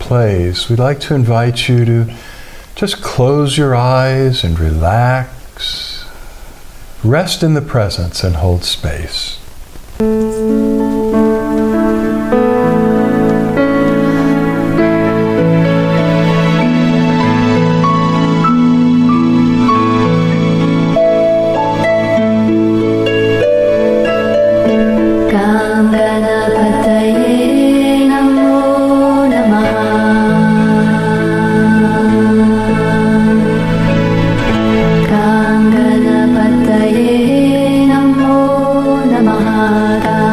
plays, we'd like to invite you to just close your eyes and relax. Rest in the presence and hold space. Namo Namaha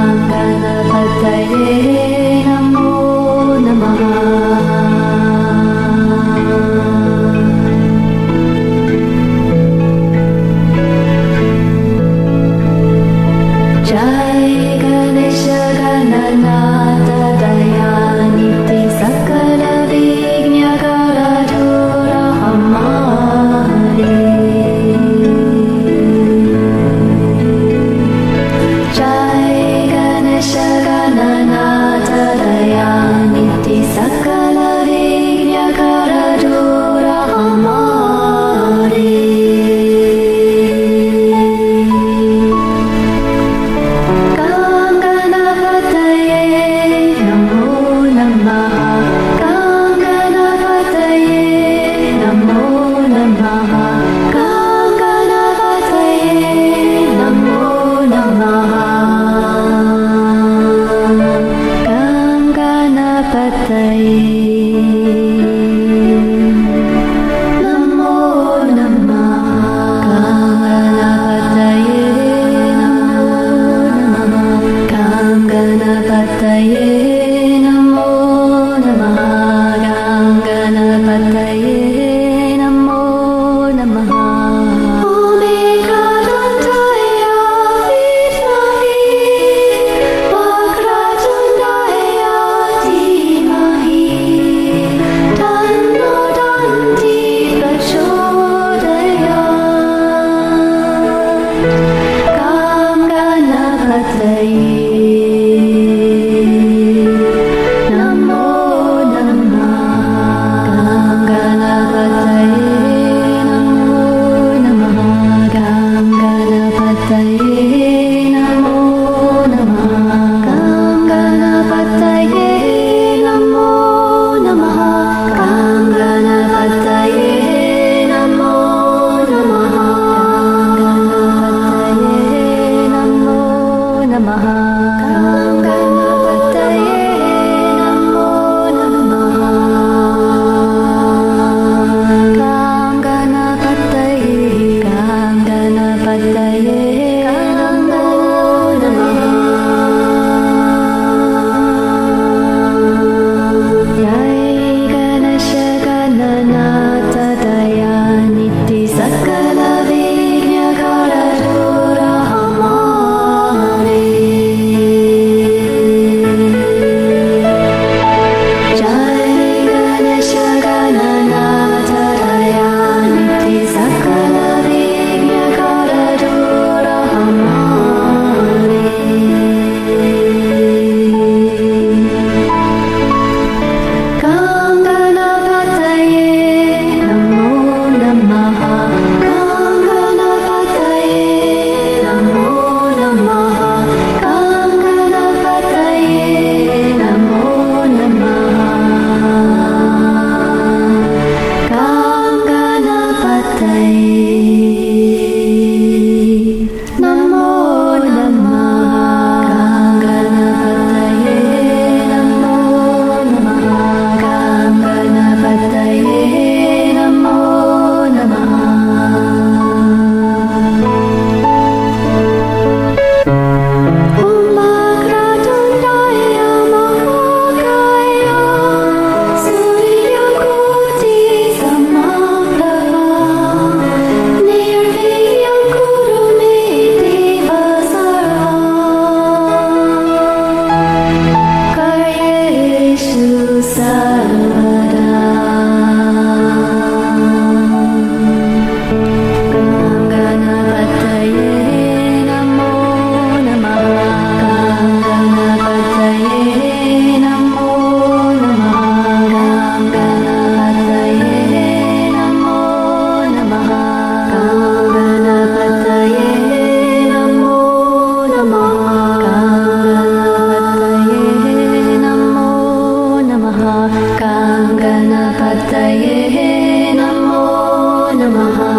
Ganapataye Namo Namaha.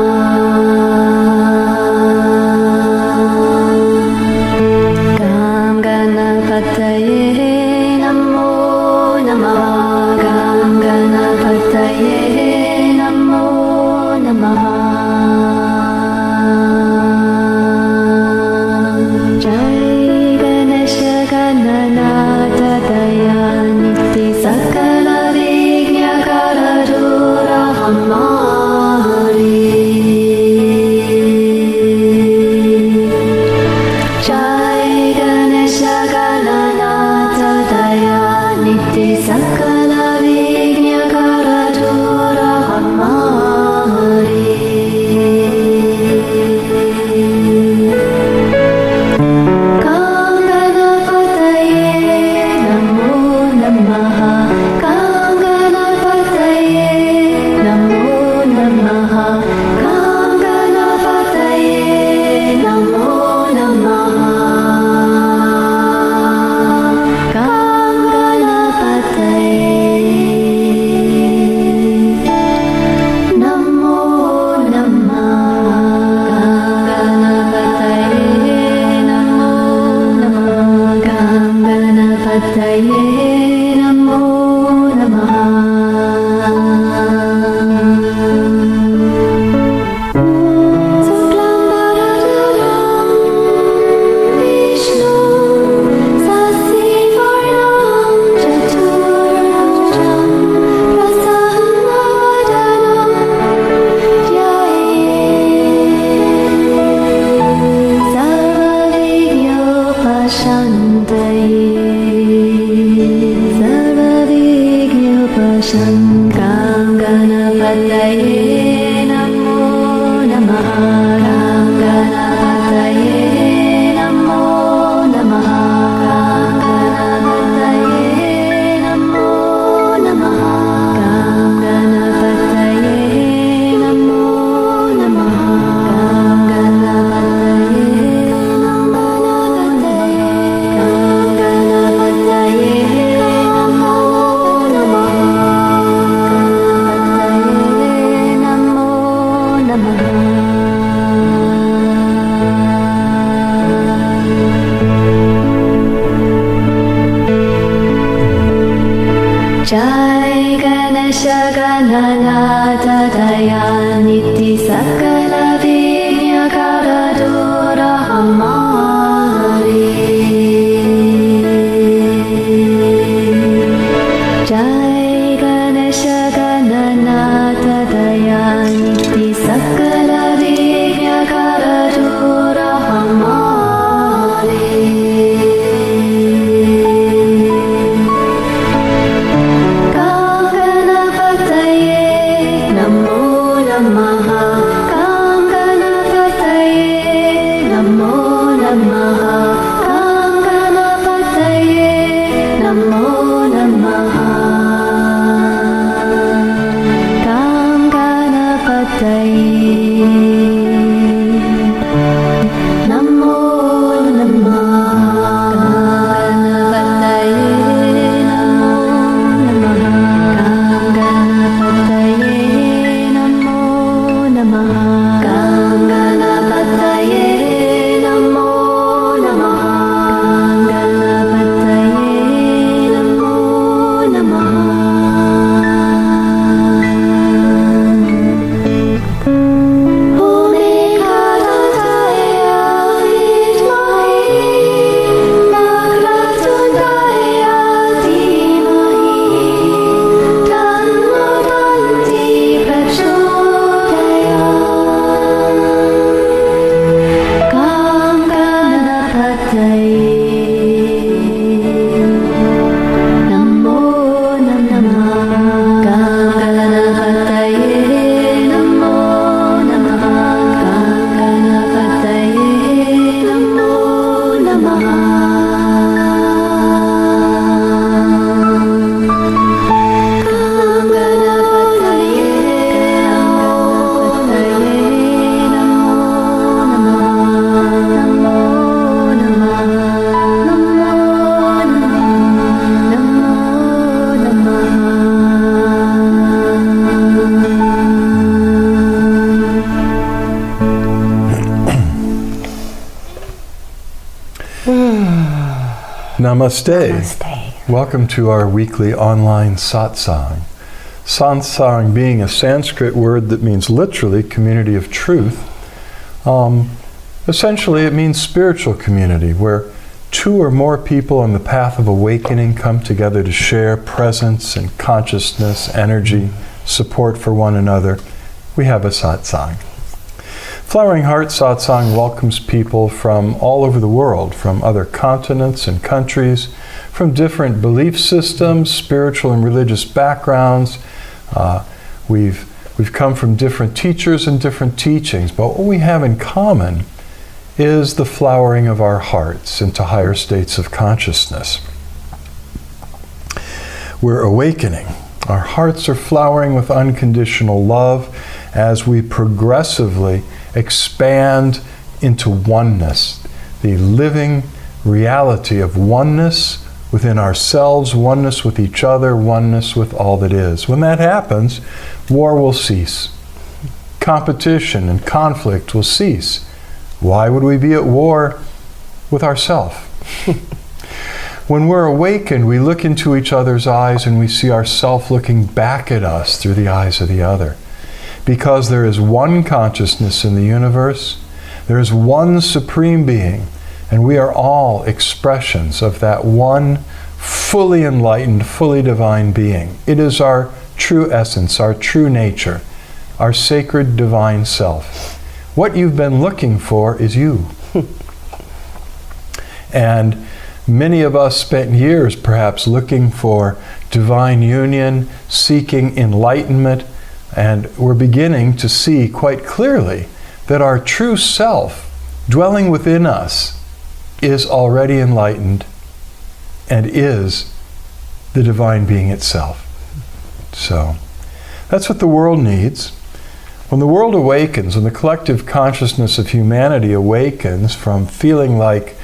Gam Ganapataye Namo Namaha. Gam Ganapataye Namo Namaha. Jai Ganesha Gananata Dayaniti Sakala Vignakarajura Hamari. Jai Ganesha Gananata Dayaniti Sakala Vignakarajura Hamari. Jai Ganesha Gananata Dayaniti Sakala Vignakarajura Hamari. Jai Ganesha Gananata Dayaniti Sakala Vignakarajura Hamari. Namo Namaha. Gam Ganapataye Namaste. Namaste. Welcome to our weekly online satsang. Satsang being a Sanskrit word that means literally community of truth. Essentially it means spiritual community where two or more people on the path of awakening come together to share presence and consciousness, energy, support for one another. We have a satsang. Flowering Heart Satsang welcomes people from all over the world, from other continents and countries, from different belief systems, spiritual and religious backgrounds. We've come from different teachers and different teachings, but what we have in common is the flowering of our hearts into higher states of consciousness. We're awakening. Our hearts are flowering with unconditional love as we progressively expand into oneness, the living reality of oneness within ourselves, oneness with each other, oneness with all that is. When that happens, war will cease. Competition and conflict will cease. Why would we be at war with ourselves? When we're awakened, we look into each other's eyes and we see ourself looking back at us through the eyes of the other. Because there is one consciousness in the universe, there is one supreme being, and we are all expressions of that one fully enlightened, fully divine being. It is our true essence, our true nature, our sacred divine self. What you've been looking for is you. And many of us spent years perhaps looking for divine union, seeking enlightenment, and we're beginning to see quite clearly that our true self dwelling within us is already enlightened and is the divine being itself. So that's what the world needs. When the world awakens, when the collective consciousness of humanity awakens from feeling like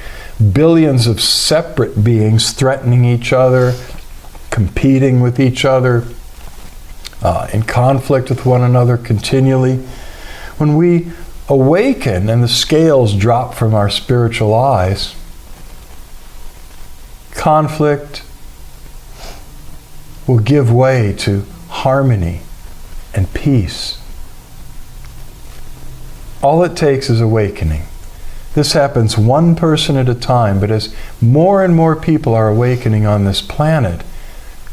billions of separate beings threatening each other, competing with each other, in conflict with one another continually, when we awaken and the scales drop from our spiritual eyes, conflict will give way to harmony and peace. All it takes is awakening. This happens one person at a time, but as more and more people are awakening on this planet,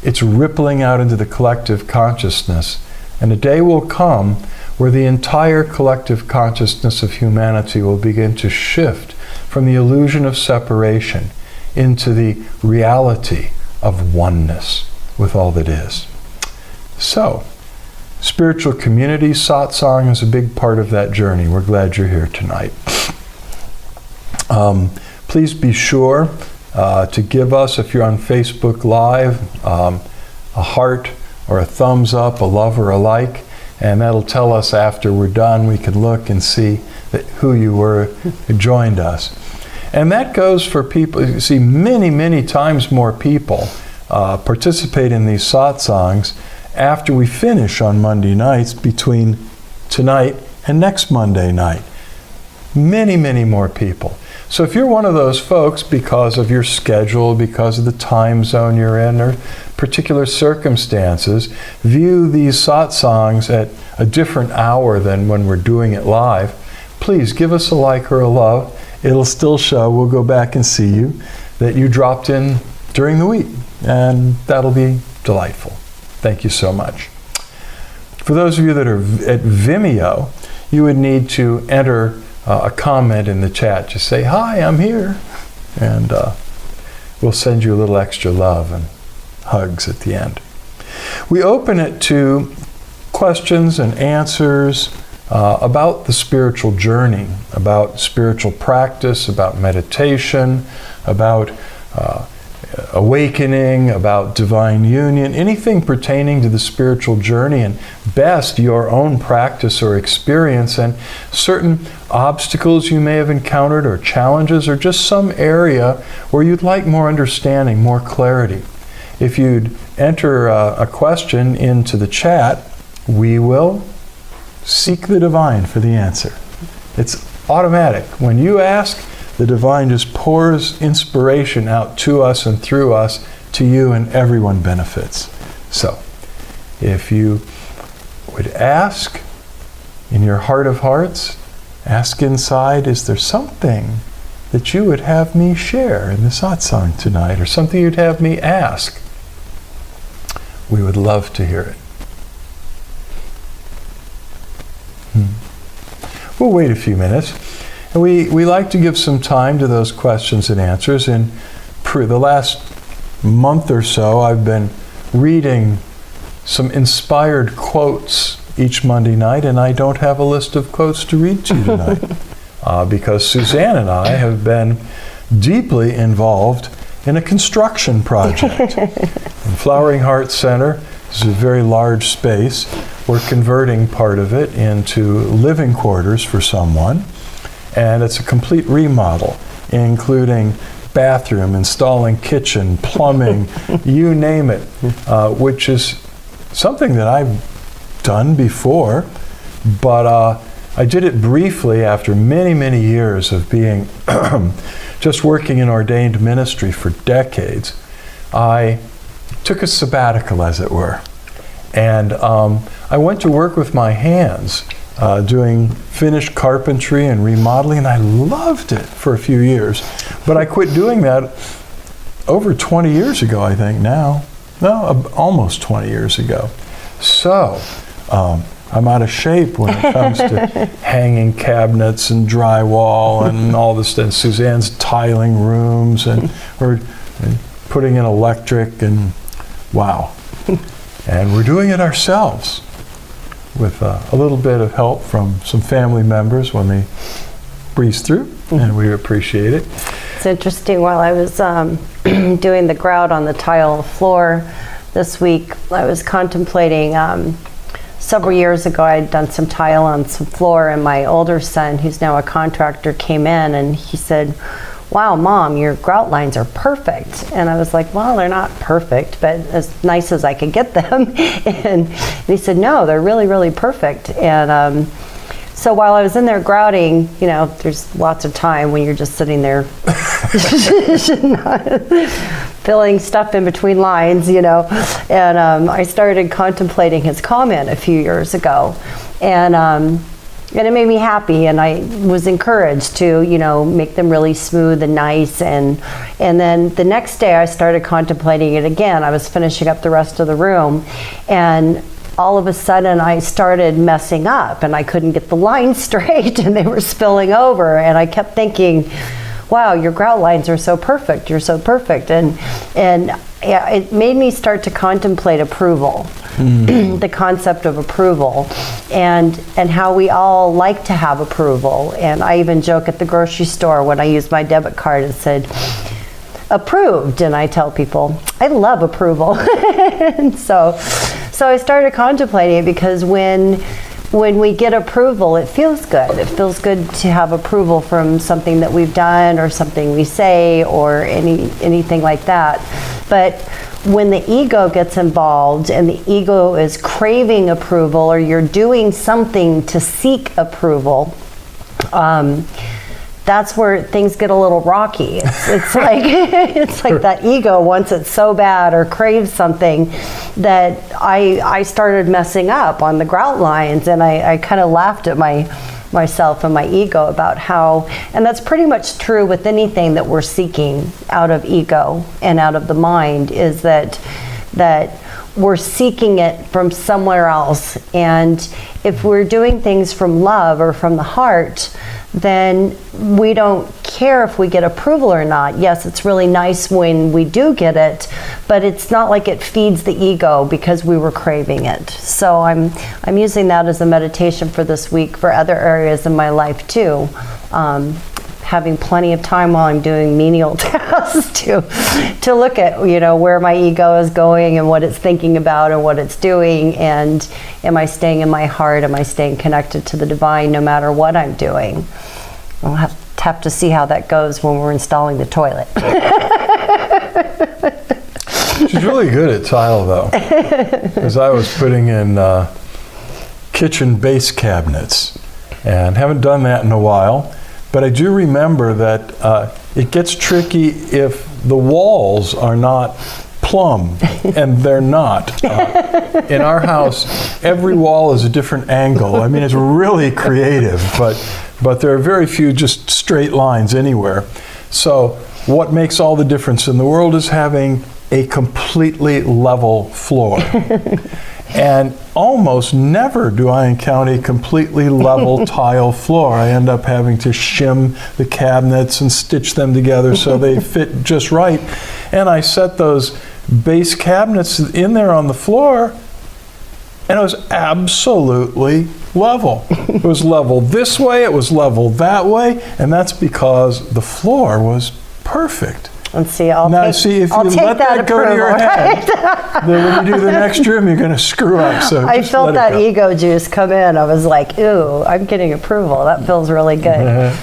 it's rippling out into the collective consciousness. And a day will come where the entire collective consciousness of humanity will begin to shift from the illusion of separation into the reality of oneness with all that is. So, spiritual community, satsang is a big part of that journey. We're glad you're here tonight. Please be sure to give us, if you're on Facebook Live, a heart or a thumbs up, a love or a like, and that'll tell us after we're done. We can look and see who you were who joined us. And that goes for people. You see many, many times more people participate in these satsangs after we finish on Monday nights between tonight and next Monday night. Many, many more people. So if you're one of those folks, because of your schedule, because of the time zone you're in, or particular circumstances, view these satsangs at a different hour than when we're doing it live, please give us a like or a love. It'll still show, we'll go back and see you, that you dropped in during the week. And that'll be delightful. Thank you so much. For those of you that are at Vimeo, you would need to enter a comment in the chat. Just say, hi, I'm here. And we'll send you a little extra love and hugs at the end. We open it to questions and answers about the spiritual journey, about spiritual practice, about meditation, about awakening, about divine union, anything pertaining to the spiritual journey, and best your own practice or experience, and certain obstacles you may have encountered or challenges, or just some area where you'd like more understanding, more clarity. If you'd enter a question into the chat, we will seek the divine for the answer. It's automatic. When you ask, the divine just pours inspiration out to us and through us, to you, and everyone benefits. So, if you would ask in your heart of hearts, ask inside, is there something that you would have me share in the satsang tonight, or something you'd have me ask? We would love to hear it. We'll wait a few minutes. And we like to give some time to those questions and answers. In the last month or so, I've been reading some inspired quotes each Monday night, and I don't have a list of quotes to read to you tonight because Suzanne and I have been deeply involved in a construction project. In Flowering Heart Center, this is a very large space. We're converting part of it into living quarters for someone, and it's a complete remodel, including bathroom, installing kitchen, plumbing, you name it, which is something that I've done before, but I did it briefly after many, many years of being just working in ordained ministry for decades. I took a sabbatical, as it were, and I went to work with my hands, doing finished carpentry and remodeling, and I loved it for a few years. But I quit doing that over 20 years ago, I think now. No, almost 20 years ago. So, I'm out of shape when it comes to hanging cabinets and drywall and all this stuff. Suzanne's tiling rooms, and we're putting in electric, and wow. And we're doing it ourselves with a little bit of help from some family members when they breeze through, and we appreciate it. It's interesting, while I was doing the grout on the tile floor this week, I was contemplating, several years ago I'd done some tile on some floor, and my older son, who's now a contractor, came in and he said, "Wow, Mom, your grout lines are perfect." And I was like, "Well, they're not perfect, but as nice as I could get them." And he said, "No, they're really, really perfect." And so while I was in there grouting, you know, there's lots of time when you're just sitting there filling stuff in between lines, you know. And I started contemplating his comment a few years ago. And it made me happy, and I was encouraged to, you know, make them really smooth and nice. And then the next day I started contemplating it again. I was finishing up the rest of the room, and all of a sudden I started messing up, and I couldn't get the lines straight, and they were spilling over. And I kept thinking, wow, your grout lines are so perfect. You're so perfect. And yeah, it made me start to contemplate approval, the concept of approval, and how we all like to have approval. And I even joke at the grocery store when I use my debit card and said, approved. And I tell people, I love approval. And so I started contemplating it, because when we get approval, it feels good. It feels good to have approval from something that we've done, or something we say, or anything like that. But when the ego gets involved, and the ego is craving approval, or you're doing something to seek approval, that's where things get a little rocky. It's like it's like that ego wants it so bad, or craves something, that I started messing up on the grout lines, and I kind of laughed at myself and my ego about how, and that's pretty much true with anything that we're seeking out of ego and out of the mind, is that we're seeking it from somewhere else. And if we're doing things from love or from the heart, then we don't care if we get approval or not. Yes, it's really nice when we do get it, but it's not like it feeds the ego because we were craving it. So I'm using that as a meditation for this week for other areas in my life too. Having plenty of time while I'm doing menial tasks to look at, you know, where my ego is going and what it's thinking about and what it's doing, and am I staying in my heart? Am I staying connected to the divine no matter what I'm doing? I'll have to see how that goes when we're installing the toilet. She's really good at tile, though. As I was putting in kitchen base cabinets, and haven't done that in a while. But I do remember that it gets tricky if the walls are not plumb, and they're not. In our house, every wall is a different angle. I mean, it's really creative, but there are very few just straight lines anywhere. So what makes all the difference in the world is having a completely level floor. And almost never do I encounter a completely level tile floor. I end up having to shim the cabinets and stitch them together so they fit just right. And I set those base cabinets in there on the floor, and it was absolutely level. It was level this way, it was level that way, and that's because the floor was perfect. Let's see, I'll Now, take, see, if I'll you take let that that go to your approval, head, right? then when you do the next room, you're going to screw up. So I just felt let it that go. ego juice come in. I was like, ooh, I'm getting approval. That feels really good.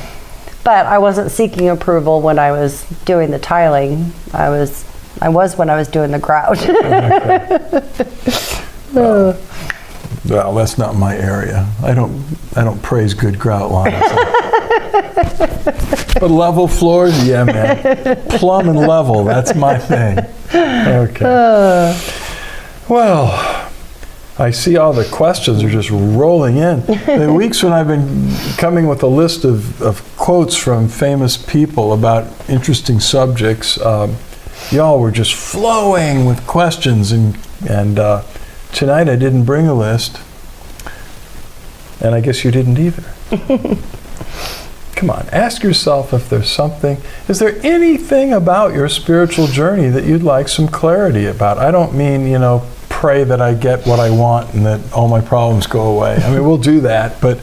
But I wasn't seeking approval when I was doing the tiling. I was when I was doing the grout. Well, that's not my area. I don't praise good grout lines. But level floors, yeah, man. Plumb and level, that's my thing. Okay. Well, I see all the questions are just rolling in. The weeks when I've been coming with a list of quotes from famous people about interesting subjects, y'all were just flowing with questions, and tonight I didn't bring a list, and I guess you didn't either. Come on, ask yourself if there's something. Is there anything about your spiritual journey that you'd like some clarity about? I don't mean, pray that I get what I want and that all my problems go away. I mean, we'll do that, but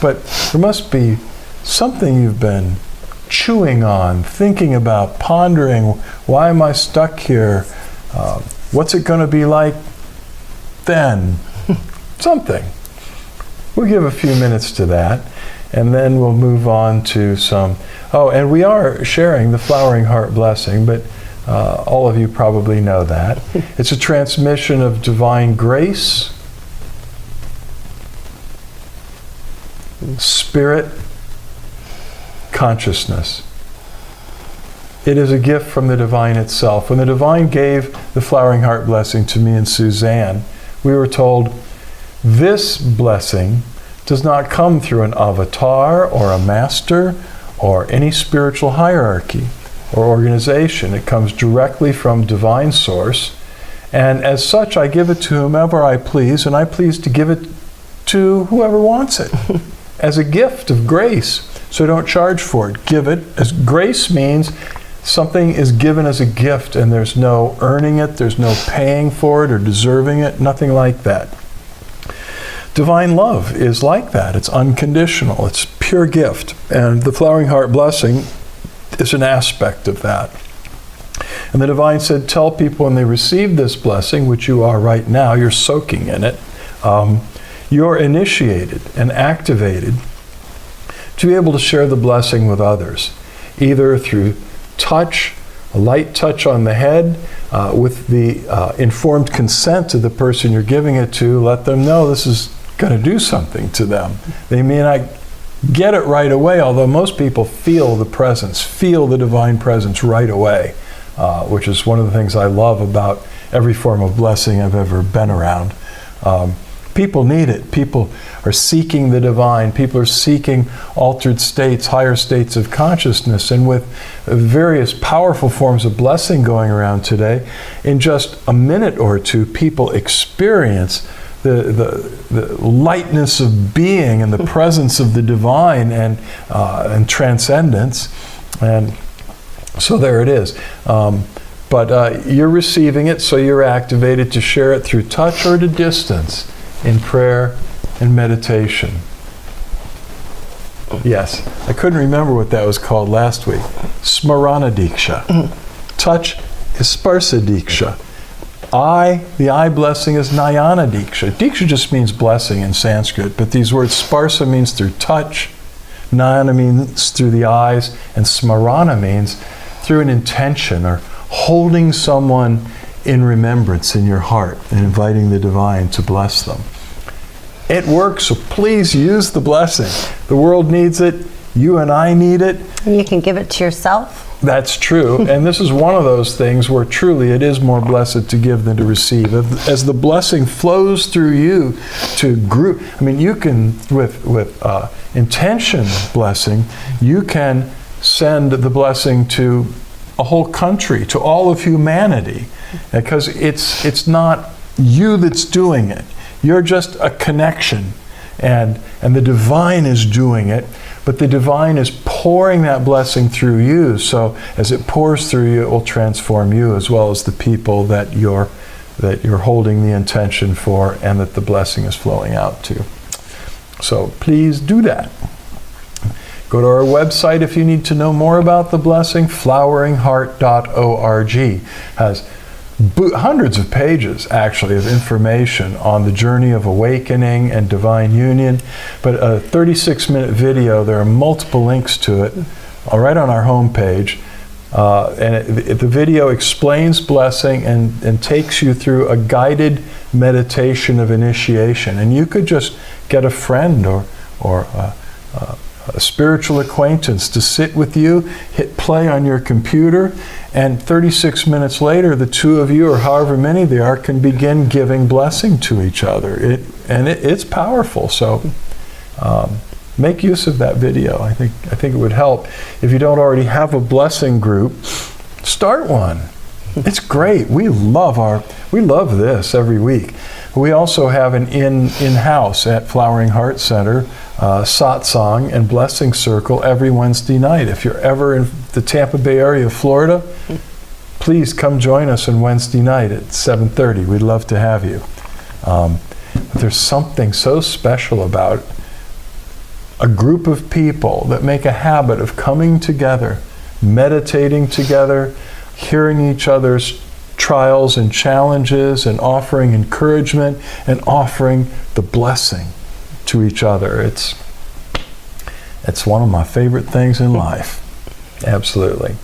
there must be something you've been chewing on, thinking about, pondering. Why am I stuck here? What's it going to be like then? Something. We'll give a few minutes to that, and then we'll move on to some. Oh, and we are sharing the Flowering Heart Blessing, but all of you probably know that. It's a transmission of divine grace, spirit, consciousness. It is a gift from the divine itself. When the divine gave the Flowering Heart Blessing to me and Suzanne, we were told, this blessing does not come through an avatar or a master or any spiritual hierarchy or organization. It comes directly from divine source, and as such I give it to whomever I please, and I please to give it to whoever wants it as a gift of grace. So don't charge for it. Give it. As grace means something is given as a gift, and there's no earning it, there's no paying for it or deserving it, nothing like that. Divine love is like that. It's unconditional. It's pure gift. And the Flowering Heart Blessing is an aspect of that. And the divine said, tell people when they receive this blessing, which you are right now, you're soaking in it, you're initiated and activated to be able to share the blessing with others, either through touch, a light touch on the head, with the informed consent of the person you're giving it to. Let them know this is going to do something to them. They may not get it right away, although most people feel the presence, feel the divine presence right away, which is one of the things I love about every form of blessing I've ever been around. People need it. People are seeking the divine. People are seeking altered states, higher states of consciousness. And with various powerful forms of blessing going around today, in just a minute or two, people experience the lightness of being and the presence of the divine and transcendence. And so there it is. But you're receiving it, so you're activated to share it through touch or to distance, in prayer and meditation. Yes, I couldn't remember what that was called last week. Smarana Diksha. Touch is Sparsa Diksha. The eye blessing is Nayana Diksha. Diksha just means blessing in Sanskrit, but these words, Sparsa means through touch, Nayana means through the eyes, and Smarana means through an intention or holding someone in remembrance in your heart and inviting the divine to bless them. It works, so please use the blessing. The world needs it. You and I need it. And you can give it to yourself. That's true. And this is one of those things where truly it is more blessed to give than to receive. As the blessing flows through you to group, I mean, you can, with intention blessing, you can send the blessing to a whole country, to all of humanity, because it's not you that's doing it. You're just a connection, and the divine is doing it, but the divine is pouring that blessing through you. So as it pours through you, it will transform you as well as the people that you're holding the intention for and that the blessing is flowing out to. So please do that. Go to our website if you need to know more about the blessing. floweringheart.org has hundreds of pages, actually, of information on the journey of awakening and divine union. But a 36-minute video, there are multiple links to it, right on our homepage. The video explains blessing and takes you through a guided meditation of initiation. And you could just get a friend or a spiritual acquaintance to sit with you, hit play on your computer, and 36 minutes later, the two of you, or however many there are, can begin giving blessing to each other. It's powerful. So make use of that video. I think it would help. If you don't already have a blessing group, start one. It's great. We love this every week. We also have an in-house at Flowering Heart Center, Satsang and Blessing Circle every Wednesday night. If you're ever in the Tampa Bay area of Florida, please come join us on Wednesday night at 7:30. We'd love to have you. But there's something so special about a group of people that make a habit of coming together, meditating together, hearing each other's trials and challenges, and offering encouragement and offering the blessing to each other. It's one of my favorite things in life. Absolutely.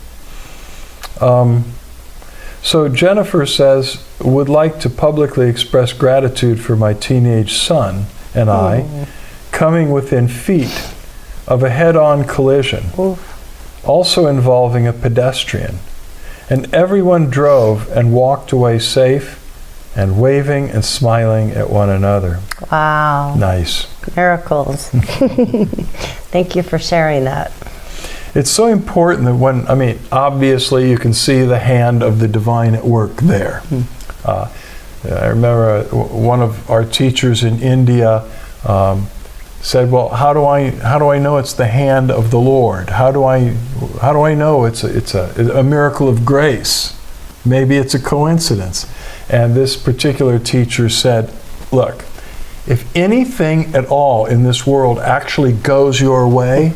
So Jennifer says, would like to publicly express gratitude for my teenage son and I coming within feet of a head-on collision, also involving a pedestrian. And everyone drove and walked away safe and waving and smiling at one another. Wow. Nice. Miracles. Thank you for sharing that. It's so important that obviously you can see the hand of the divine at work there. I remember one of our teachers in India said, well, how do I know it's the hand of the Lord? How do I know it's a miracle of grace? Maybe it's a coincidence. And this particular teacher said, look, if anything at all in this world actually goes your way,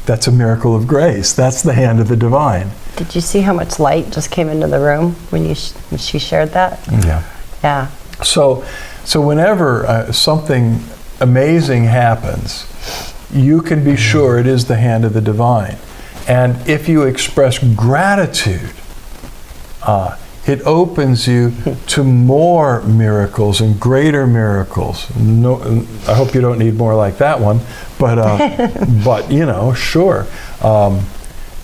that's a miracle of grace. That's the hand of the divine. Did you see how much light just came into the room when she shared that? Yeah. Yeah. So whenever something amazing happens, you can be sure it is the hand of the divine. And if you express gratitude, it opens you to more miracles and greater miracles. No, I hope you don't need more like that one, but sure.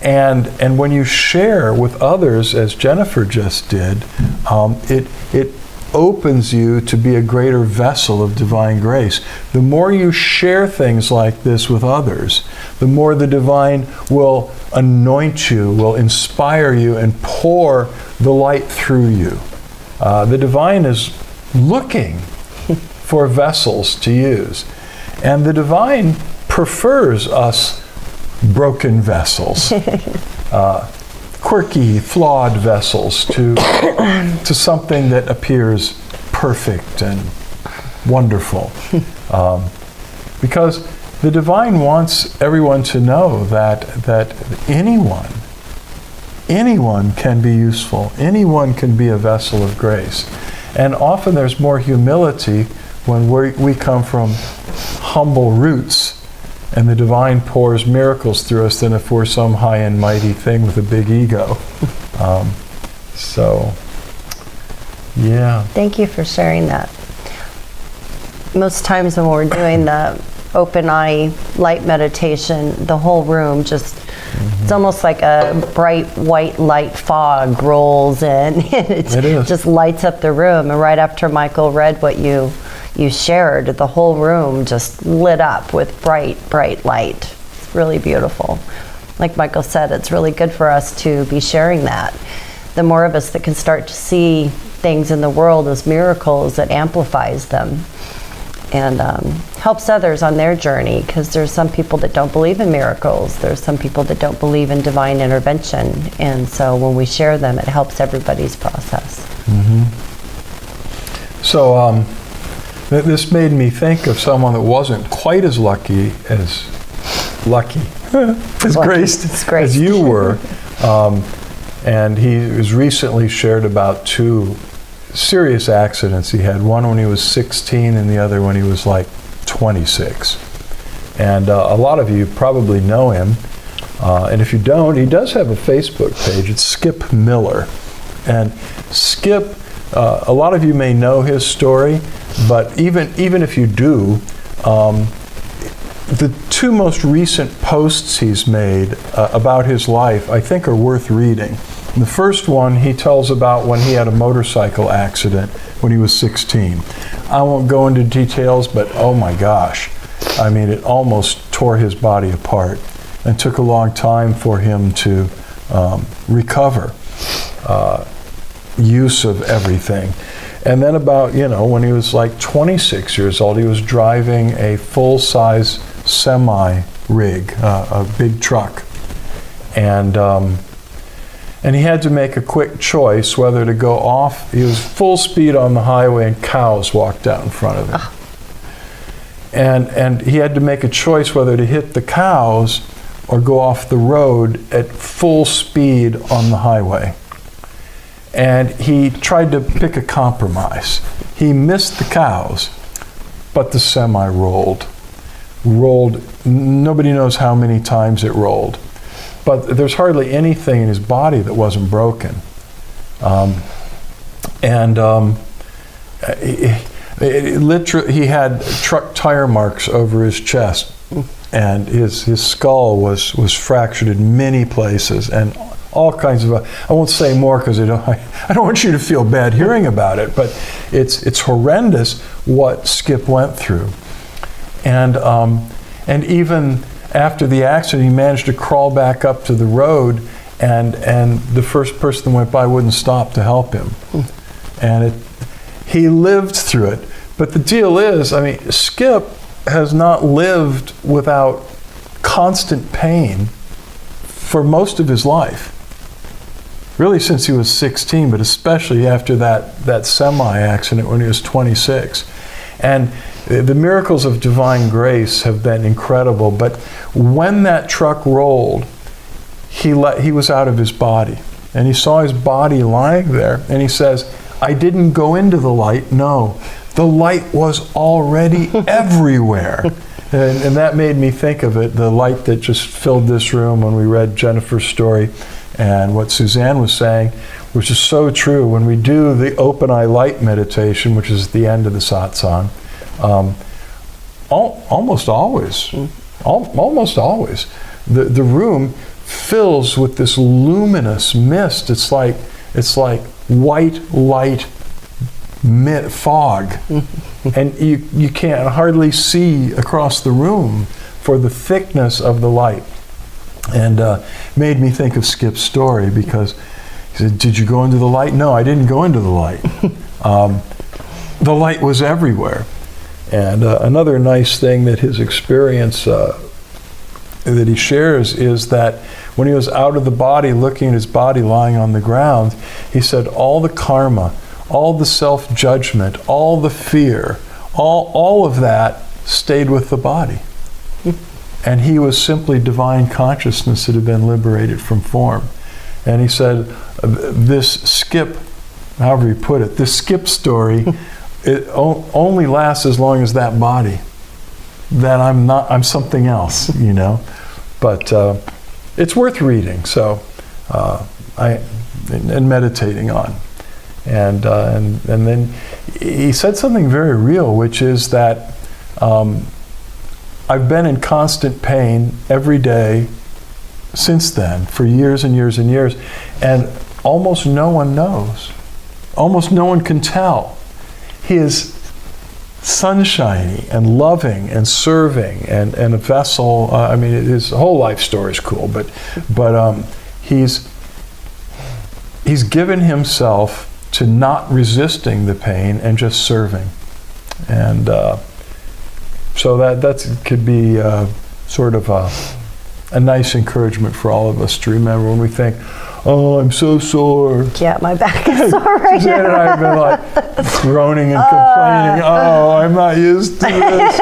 And when you share with others, as Jennifer just did, it opens you to be a greater vessel of divine grace. The more you share things like this with others, the more the divine will anoint you, will inspire you, and pour the light through you. The divine is looking for vessels to use. And the divine prefers us broken vessels. Quirky, flawed vessels to something that appears perfect and wonderful. Because the divine wants everyone to know that anyone can be useful. Anyone can be a vessel of grace. And often there's more humility when we come from humble roots and the divine pours miracles through us than if we're some high and mighty thing with a big ego. Yeah. Thank you for sharing that. Most times when we're doing the open eye light meditation, the whole room just, it's almost like a bright white light fog rolls in. It is. just lights up the room. And right after Michael read what you shared, the whole room just lit up with bright, bright light. It's really beautiful. Like Michael said, it's really good for us to be sharing that. The more of us that can start to see things in the world as miracles, it amplifies them and helps others on their journey, because there's some people that don't believe in miracles. There's some people that don't believe in divine intervention. And so when we share them, it helps everybody's process. So this made me think of someone that wasn't quite as lucky as graced as you were. And he was recently shared about 2 serious accidents he had. One when he was 16 and the other when he was like 26. And a lot of you probably know him. And if you don't, he does have a Facebook page. It's Skip Miller. And Skip, a lot of you may know his story, but even if you do, the 2 most recent posts he's made about his life, I think, are worth reading. The first one, he tells about when he had a motorcycle accident when he was 16. I won't go into details, but oh my gosh. I mean, it almost tore his body apart and took a long time for him to recover use of everything. And then about, when he was like 26 years old, he was driving a full-size semi-rig, a big truck. And he had to make a quick choice whether to go off. He was full speed on the highway and cows walked out in front of him. And he had to make a choice whether to hit the cows or go off the road at full speed on the highway. And he tried to pick a compromise. He missed the cows, but the semi rolled. Nobody knows how many times it rolled. But there's hardly anything in his body that wasn't broken. He had truck tire marks over his chest, and his skull was fractured in many places, and all kinds of. I won't say more because I don't want you to feel bad hearing about it, but it's horrendous what Skip went through, and even after the accident, he managed to crawl back up to the road, and the first person that went by wouldn't stop to help him. And he lived through it. But the deal is, Skip has not lived without constant pain for most of his life. Really since he was 16, but especially after that semi-accident when he was 26. And the miracles of divine grace have been incredible, but when that truck rolled, he was out of his body. And he saw his body lying there, and he says, I didn't go into the light. No, the light was already everywhere. And that made me think of it, the light that just filled this room when we read Jennifer's story and what Suzanne was saying, which is so true. When we do the open eye light meditation, which is the end of the satsang, almost always, the room fills with this luminous mist. It's like white light fog, and you can't hardly see across the room for the thickness of the light. And made me think of Skip's story, because he said, did you go into the light? No, I didn't go into the light. The light was everywhere. And another nice thing that his experience that he shares is that when he was out of the body, looking at his body lying on the ground, he said all the karma, all the self-judgment, all the fear, all of that stayed with the body. And he was simply divine consciousness that had been liberated from form. And he said, this Skip, however you put it, this Skip story, it only lasts as long as that body. That I'm something else, But it's worth reading, so and meditating on. And then he said something very real, which is that I've been in constant pain every day since then for years and years and years, and almost no one knows. Almost no one can tell. He is sunshiny and loving and serving and a vessel. I mean, his whole life story is cool, but he's given himself to not resisting the pain and just serving. And so that could be sort of a nice encouragement for all of us to remember when we think, oh, I'm so sore. Yeah, my back is sore right Jen and I have been like groaning and complaining. Oh, I'm not used to this.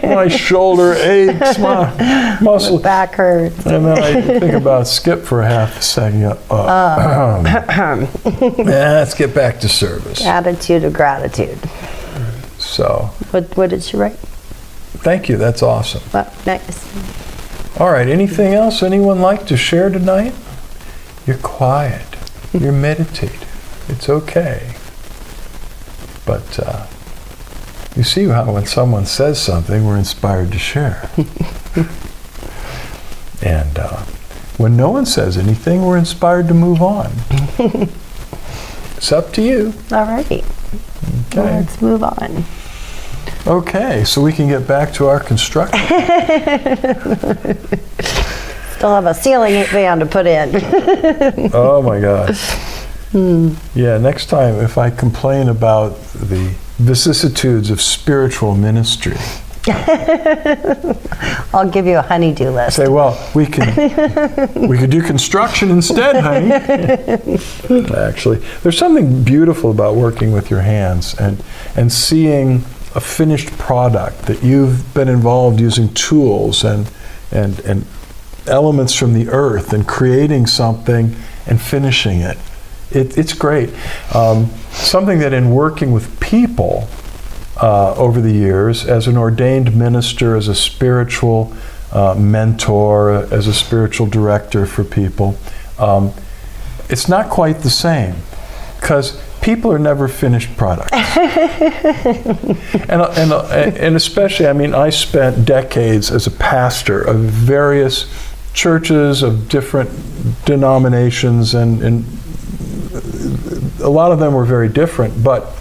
My shoulder aches. My muscle. My back hurts. And then I think about Skip for a half a second. Let's get back to service. Attitude of gratitude. So. What did she write? Thank you. That's awesome. Nice. All right. Anything else anyone like to share tonight? You're quiet. You're meditative. It's okay. But you see how when someone says something, we're inspired to share. And when no one says anything, we're inspired to move on. It's up to you. All right. Okay. Let's move on. Okay, so we can get back to our construction. Still have a ceiling fan to put in. Oh my gosh. Yeah, next time if I complain about the vicissitudes of spiritual ministry, I'll give you a honey-do list. say, well, we could do construction instead, honey. Actually, there's something beautiful about working with your hands and seeing a finished product that you've been involved using tools and elements from the earth and creating something and finishing it. It's great. Something that in working with people over the years, as an ordained minister, as a spiritual mentor, as a spiritual director for people, it's not quite the same, because people are never finished products. and especially, I mean, I spent decades as a pastor of various churches of different denominations, and a lot of them were very different. But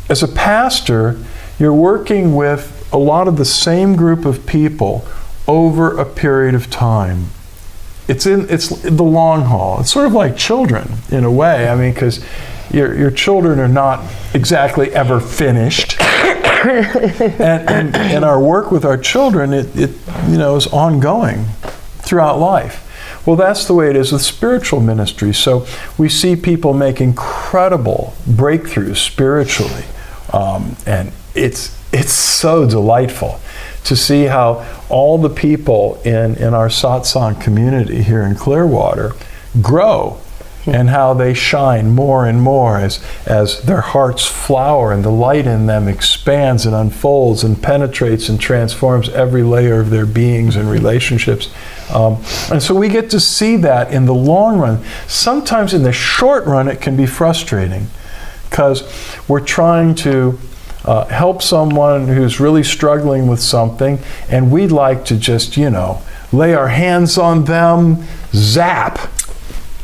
as a pastor, you're working with a lot of the same group of people over a period of time. It's the long haul. It's sort of like children in a way. I mean, because your children are not exactly ever finished. and our work with our children, it is ongoing throughout life. Well, that's the way it is with spiritual ministry. So we see people make incredible breakthroughs spiritually, and it's so delightful to see how all the people in our Satsang community here in Clearwater grow, and how they shine more and more as their hearts flower and the light in them expands and unfolds and penetrates and transforms every layer of their beings and relationships. And so we get to see that in the long run. Sometimes in the short run it can be frustrating, because we're trying to help someone who's really struggling with something, and we'd like to just, lay our hands on them, zap.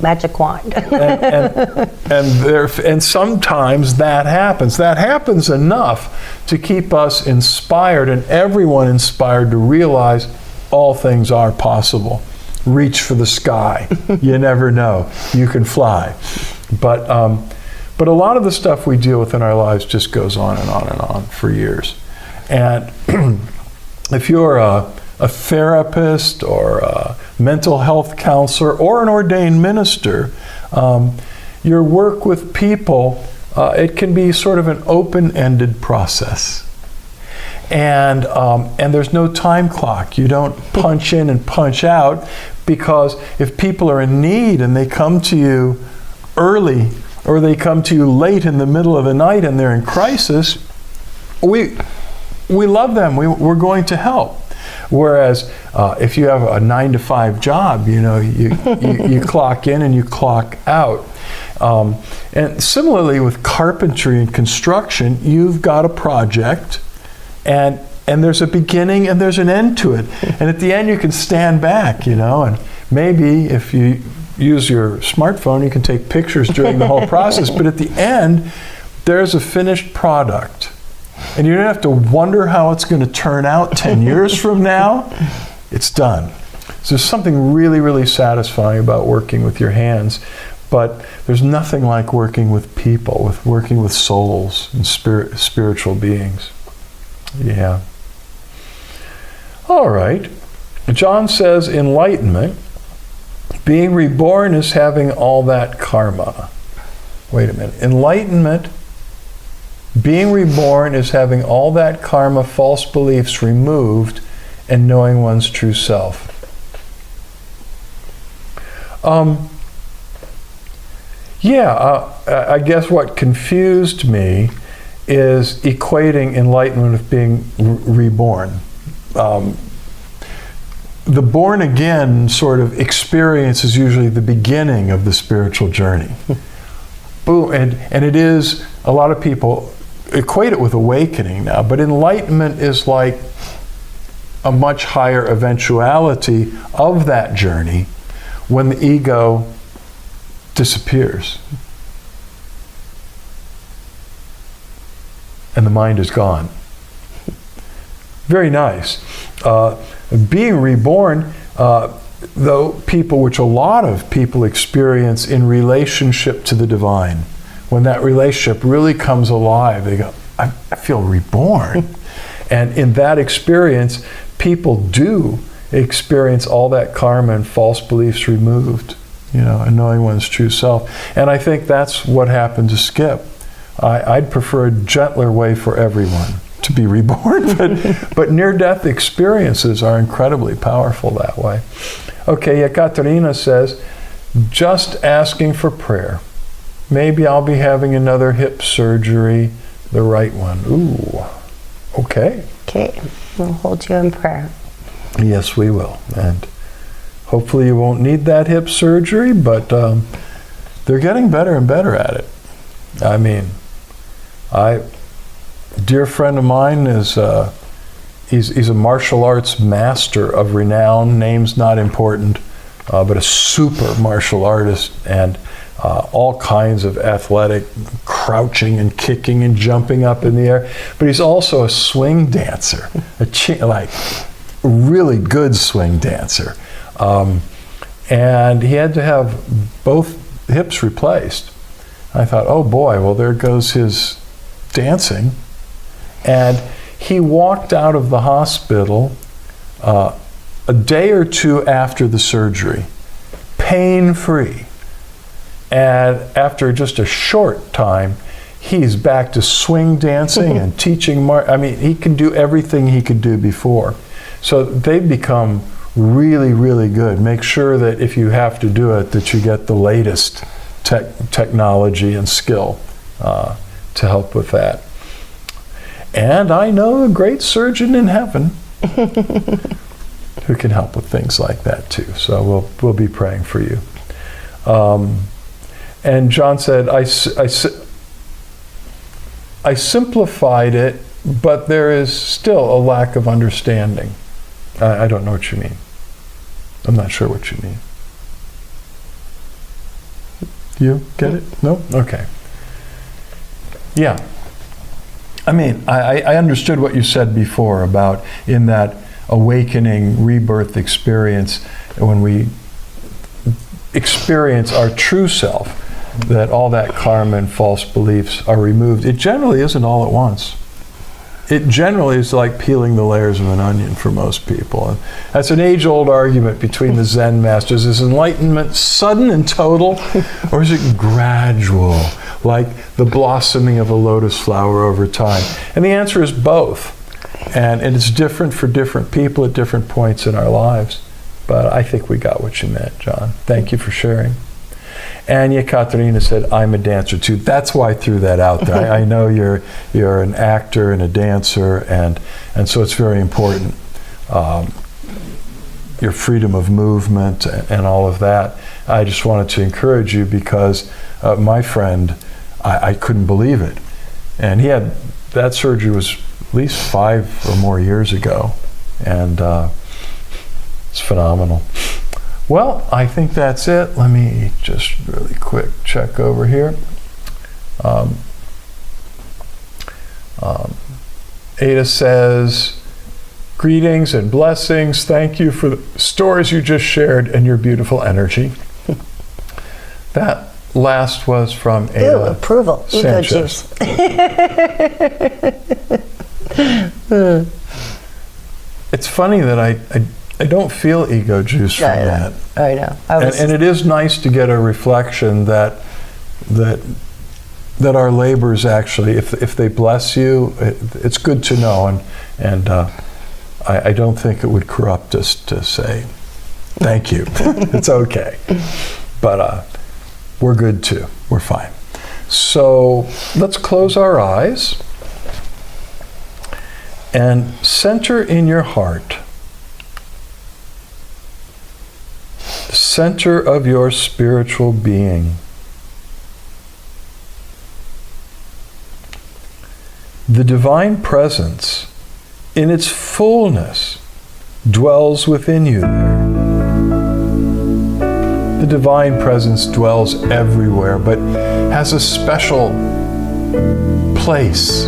Magic wand. and sometimes that happens. That happens enough to keep us inspired and everyone inspired to realize all things are possible. Reach for the sky. You never know. You can fly. But a lot of the stuff we deal with in our lives just goes on and on and on for years. And if you're a therapist or a mental health counselor or an ordained minister, your work with people, it can be sort of an open-ended process. And there's no time clock. You don't punch in and punch out, because if people are in need and they come to you early or they come to you late in the middle of the night and they're in crisis, we love them. We're going to help. Whereas if you have a 9-to-5 job, you clock in and you clock out. And similarly with carpentry and construction, you've got a project, and and there's a beginning and there's an end to it. And at the end you can stand back, and maybe if you use your smartphone, you can take pictures during the whole process. But at the end, there's a finished product. And you don't have to wonder how it's going to turn out 10 years from now. It's done. So there's something really, really satisfying about working with your hands. But there's nothing like working with people, working with souls and spiritual beings. Yeah. All right. John says enlightenment, being reborn is having all that karma. Wait a minute. Enlightenment, being reborn is having all that karma, false beliefs removed, and knowing one's true self. I guess what confused me is equating enlightenment with being reborn. The born again sort of experience is usually the beginning of the spiritual journey. Boom, and it is, a lot of people equate it with awakening now, but enlightenment is like a much higher eventuality of that journey when the ego disappears and the mind is gone. Very nice. Being reborn, though, which a lot of people experience in relationship to the divine, when that relationship really comes alive, they go, I feel reborn. And in that experience, people do experience all that karma and false beliefs removed, and knowing one's true self. And I think that's what happened to Skip. I'd prefer a gentler way for everyone to be reborn, but near-death experiences are incredibly powerful that way. Okay, Ekaterina says, just asking for prayer. Maybe I'll be having another hip surgery, the right one. Ooh, okay. Okay, we'll hold you in prayer. Yes, we will. And hopefully you won't need that hip surgery, but they're getting better and better at it. I mean, a dear friend of mine is he's a martial arts master of renown, name's not important, but a super martial artist, and all kinds of athletic crouching and kicking and jumping up in the air. But he's also a swing dancer, like a really good swing dancer. And he had to have both hips replaced. I thought, oh boy, well there goes his dancing. And he walked out of the hospital a day or two after the surgery, pain-free. And after just a short time, he's back to swing dancing and teaching. He can do everything he could do before. So they've become really, really good. Make sure that if you have to do it, that you get the latest technology and skill to help with that. And I know a great surgeon in heaven who can help with things like that too. So we'll be praying for you. And John said, I simplified it, but there is still a lack of understanding. I don't know what you mean. I'm not sure what you mean. You get it? No? Okay. Yeah. I understood what you said before about in that awakening, rebirth experience, when we experience our true self, that all that karma and false beliefs are removed. It generally isn't all at once. It generally is like peeling the layers of an onion for most people. And that's an age-old argument between the Zen masters. Is enlightenment sudden and total, or is it gradual, like the blossoming of a lotus flower over time? And the answer is both. And it's different for different people at different points in our lives. But I think we got what you meant, John. Thank you for sharing. And Yekaterina said, I'm a dancer too. That's why I threw that out there. I know you're an actor and a dancer, and so it's very important. Your freedom of movement and all of that. I just wanted to encourage you because my friend, I couldn't believe it. And he had, that surgery was at least 5 or more years ago. And it's phenomenal. Well, I think that's it. Let me just really quick check over here. Ada says, greetings and blessings. Thank you for the stories you just shared and your beautiful energy. That last was from Ada. Ew, approval. Ego Sanchez. juice. It's funny that I don't feel ego juice from that. I know. And it is nice to get a reflection that our labors actually, if they bless you, it's good to know. And I don't think it would corrupt us to say, thank you. It's okay. But we're good too. We're fine. So let's close our eyes and center in your heart, the center of your spiritual being. The divine presence in its fullness dwells within you there. The divine presence dwells everywhere, but has a special place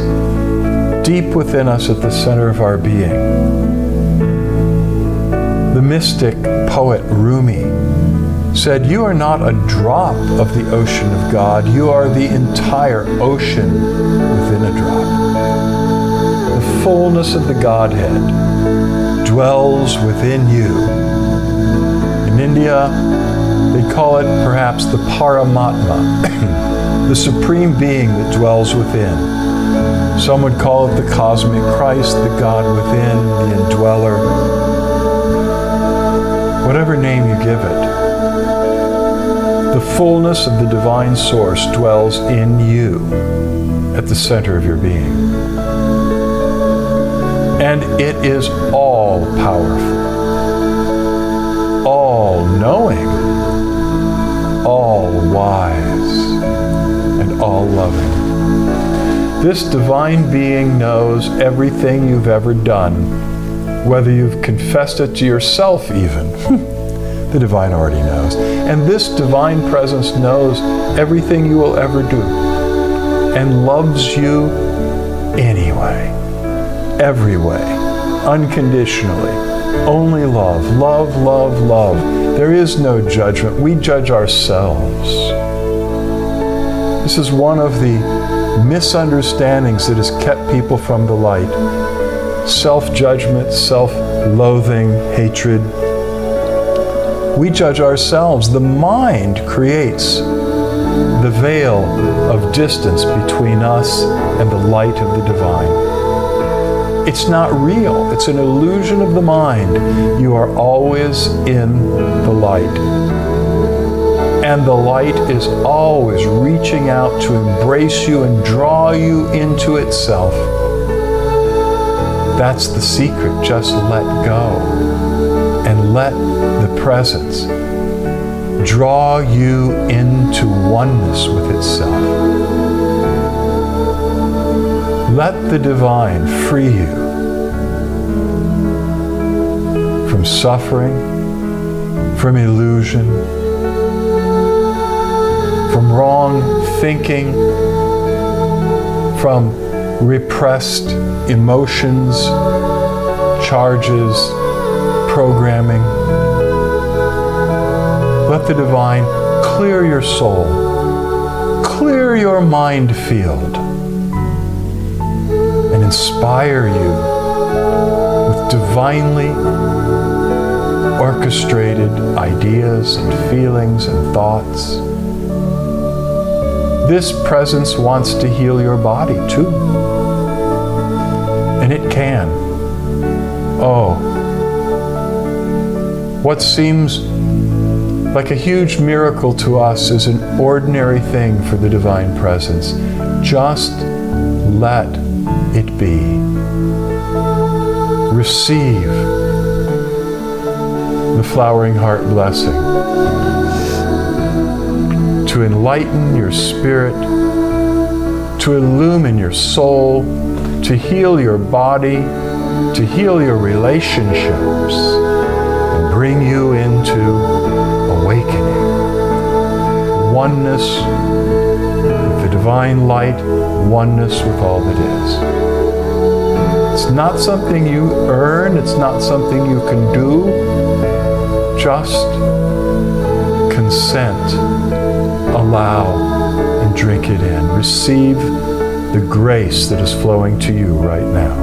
deep within us at the center of our being. The mystic poet Rumi said, "You are not a drop of the ocean of God, you are the entire ocean within a drop." The fullness of the Godhead dwells within you. In India, they call it perhaps the Paramatma, the supreme being that dwells within. Some would call it the cosmic Christ, the God within, the indweller. Whatever name you give it, the fullness of the divine source dwells in you at the center of your being. And it is all powerful, all knowing, all wise, and all loving. This divine being knows everything you've ever done, whether you've confessed it to yourself even. The divine already knows. And this divine presence knows everything you will ever do and loves you anyway, every way, unconditionally. Only love, love, love, love. There is no judgment. We judge ourselves. This is one of the misunderstandings that has kept people from the light. Self-judgment, self-loathing, hatred. We judge ourselves. The mind creates the veil of distance between us and the light of the divine. It's not real. It's an illusion of the mind. You are always in the light. And the light is always reaching out to embrace you and draw you into itself. That's the secret. Just let go and let the presence draw you into oneness with itself. Let the divine free you from suffering, from illusion, from wrong thinking, from repressed emotions, charges, programming. Let the divine clear your soul, clear your mind field, and inspire you with divinely orchestrated ideas and feelings and thoughts. This presence wants to heal your body too. And it can. Oh, what seems like a huge miracle to us is an ordinary thing for the divine presence. Just let it be. Receive the flowering heart blessing to enlighten your spirit, to illumine your soul, to heal your body, to heal your relationships, and bring you into awakening. Oneness with the divine light, oneness with all that is. It's not something you earn, it's not something you can do. Just consent, allow, and drink it in. Receive the grace that is flowing to you right now.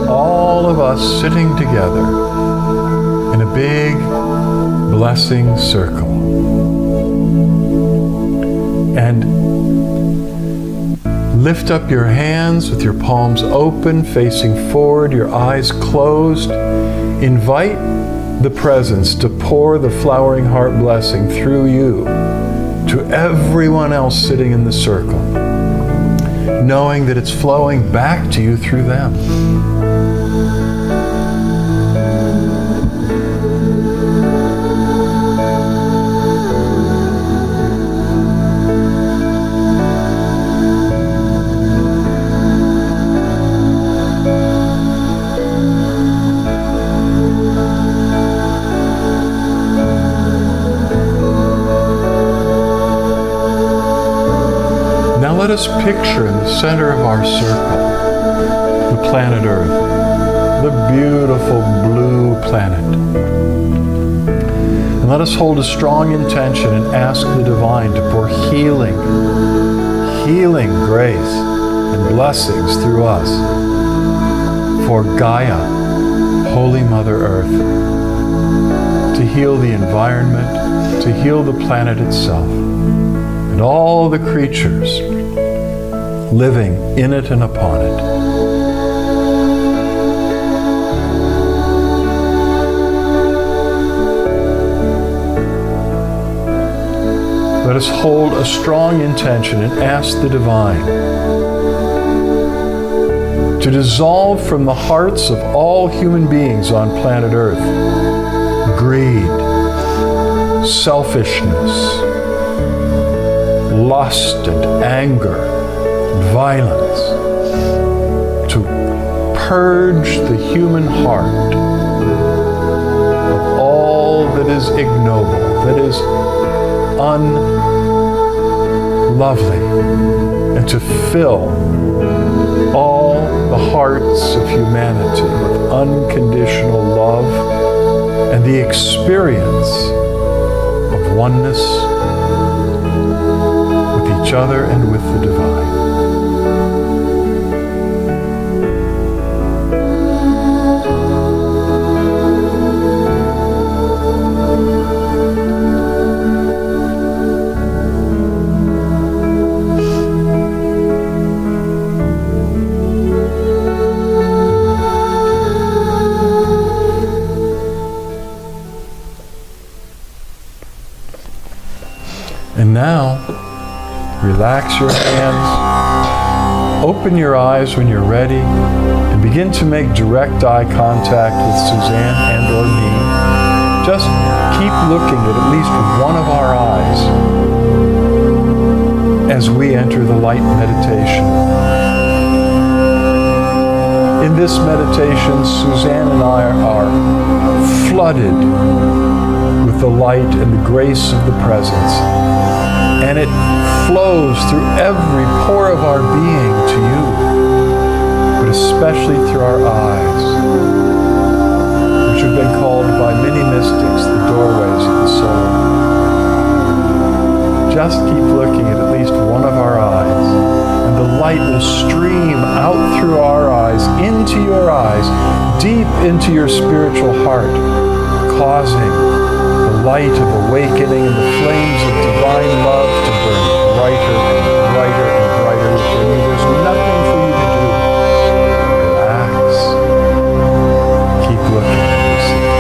All of us sitting together in a big blessing circle. And lift up your hands with your palms open, facing forward, your eyes closed. Invite the presence to pour the flowering heart blessing through you to everyone else sitting in the circle, knowing that it's flowing back to you through them. Let us picture in the center of our circle the planet Earth, the beautiful blue planet. And let us hold a strong intention and ask the divine to pour healing healing grace and blessings through us for Gaia, Holy Mother Earth, to heal the environment, to heal the planet itself, and all the creatures living in it and upon it. Let us hold a strong intention and ask the Divine to dissolve from the hearts of all human beings on planet Earth greed, selfishness, lust and anger, and violence, to purge the human heart of all that is ignoble, that is unlovely, and to fill all the hearts of humanity with unconditional love and the experience of oneness with each other and with the Divine. And now, relax your hands, open your eyes when you're ready, and begin to make direct eye contact with Suzanne and or me. Just keep looking at least one of our eyes as we enter the light meditation. In this meditation, Suzanne and I are flooded with the light and the grace of the presence. And it flows through every pore of our being to you, but especially through our eyes, which have been called by many mystics the doorways of the soul. Just keep looking at least one of our eyes, and the light will stream out through our eyes, into your eyes, deep into your spiritual heart, causing the light of awakening and the flames of divine love to burn brighter and brighter and brighter within you. There's nothing for you to do. Relax. Keep looking and receive.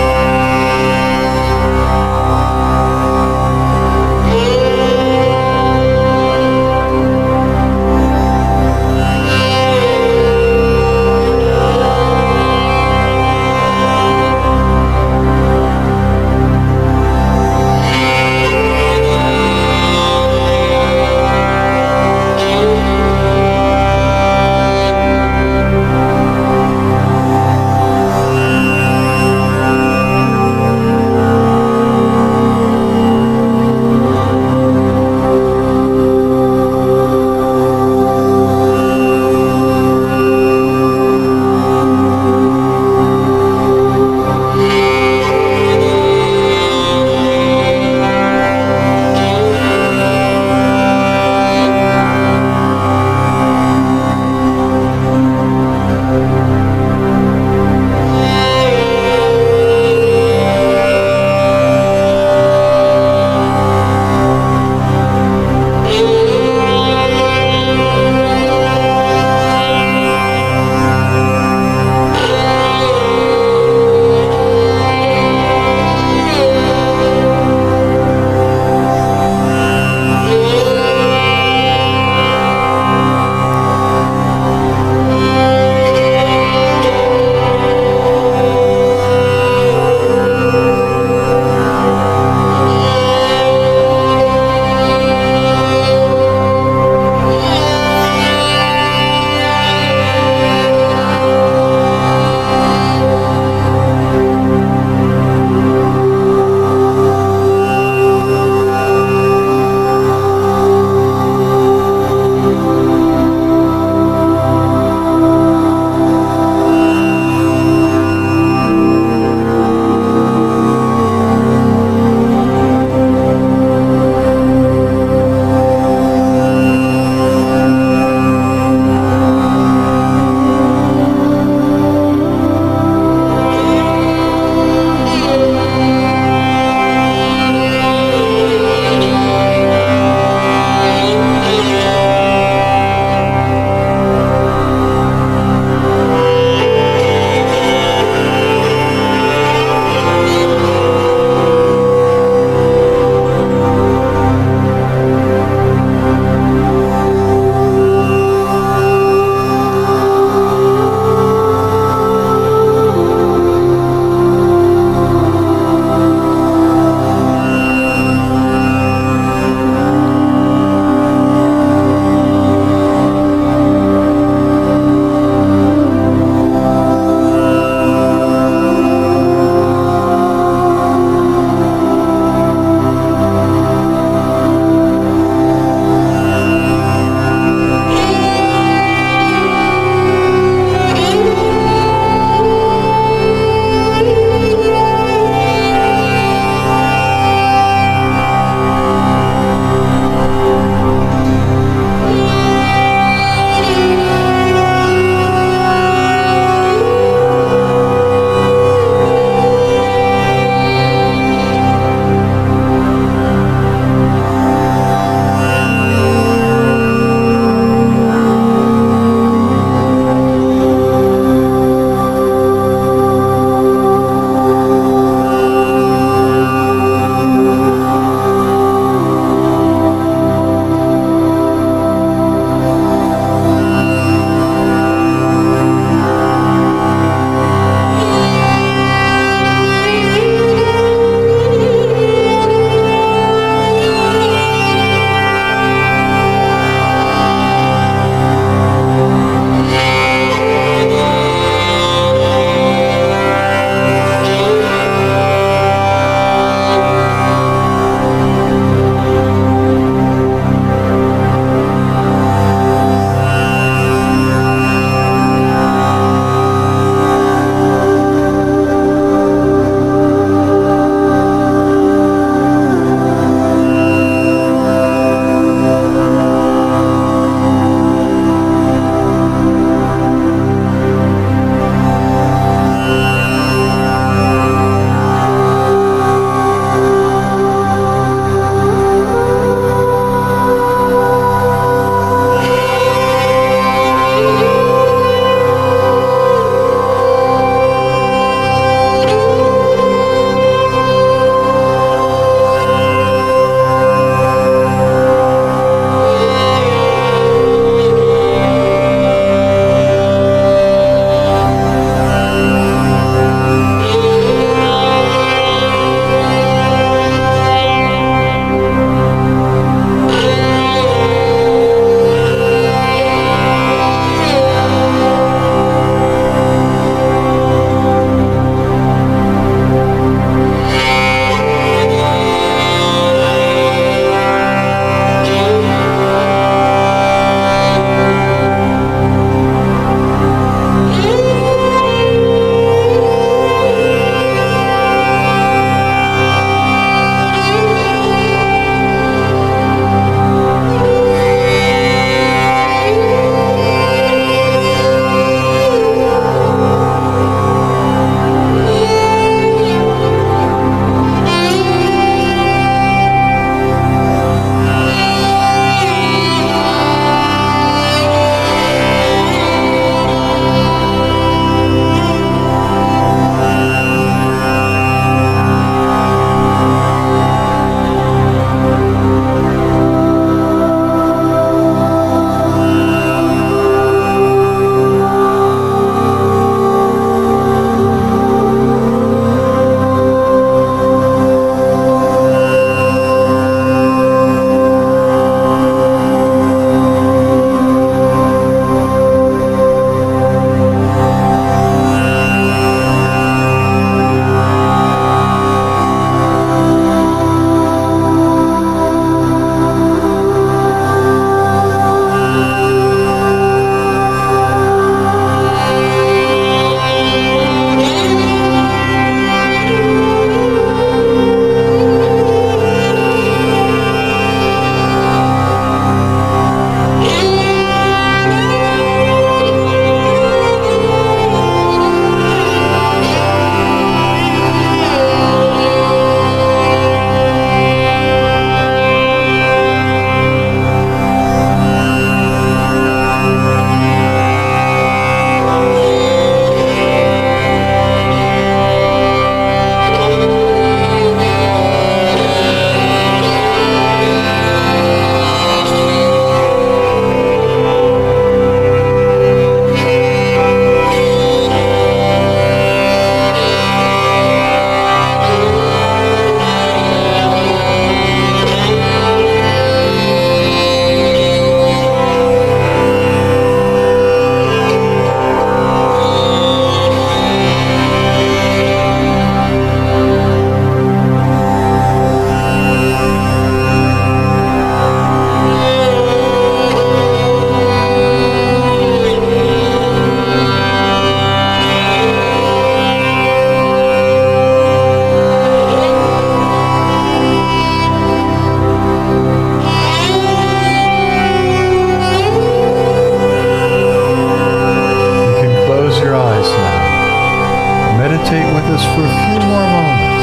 your eyes now. Meditate with us for a few more moments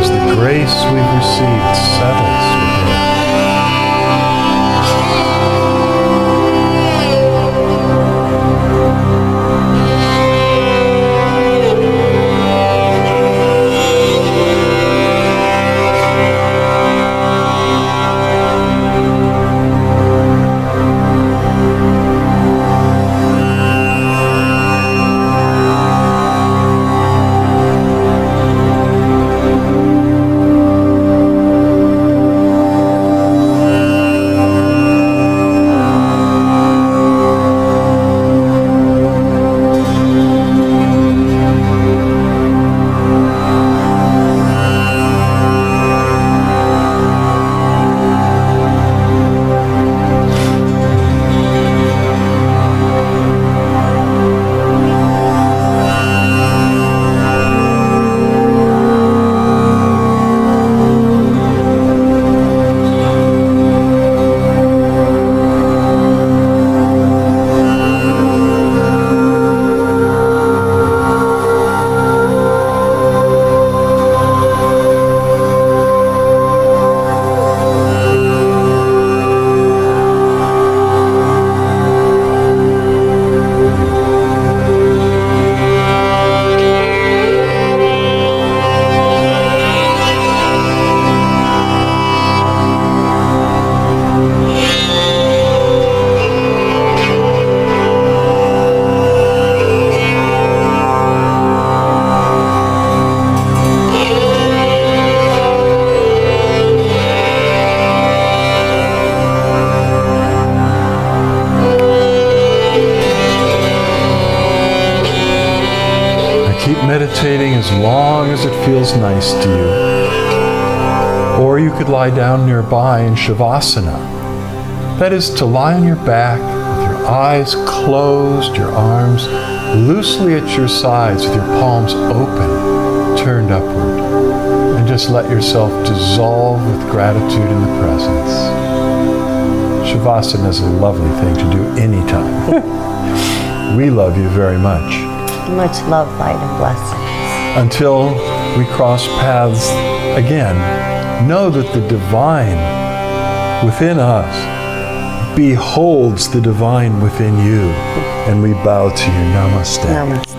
as the grace we've received settles within. Meditating as long as it feels nice to you. Or you could lie down nearby in Shavasana. That is to lie on your back with your eyes closed, your arms loosely at your sides with your palms open, turned upward. And just let yourself dissolve with gratitude in the presence. Shavasana is a lovely thing to do anytime. We love you very much. Much love, light, and blessings. Until we cross paths again, know that the divine within us beholds the divine within you. And we bow to you. Namaste. Namaste.